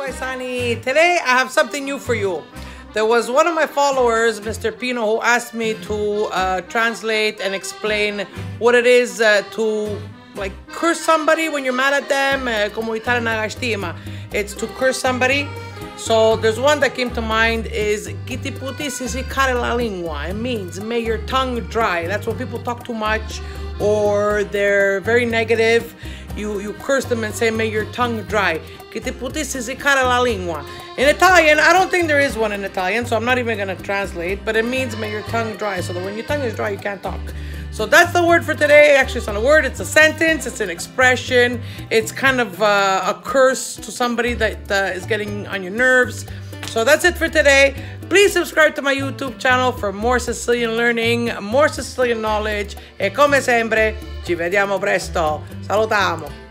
Paisani, today I have something new for you. There was one of my followers, Mr. Pino, who asked me to translate and explain what it is to curse somebody when you're mad at them, como italian gashtima. It's to curse somebody. So there's one that came to mind is che ti putissi siccari la lingua. It means may your tongue dry. That's when people talk too much or they're very negative. You curse them and say may your tongue dry. Che ti putissi siccari la lingua. In Italian, I don't think there is one in Italian, so I'm not even gonna translate, but it means may your tongue dry. So that when your tongue is dry, you can't talk. So that's the word for today. Actually, it's not a word, it's a sentence, it's an expression. It's kind of a curse to somebody that is getting on your nerves. So that's it for today. Please subscribe to my YouTube channel for more Sicilian learning, more Sicilian knowledge. E come sempre, ci vediamo presto. Salutamu.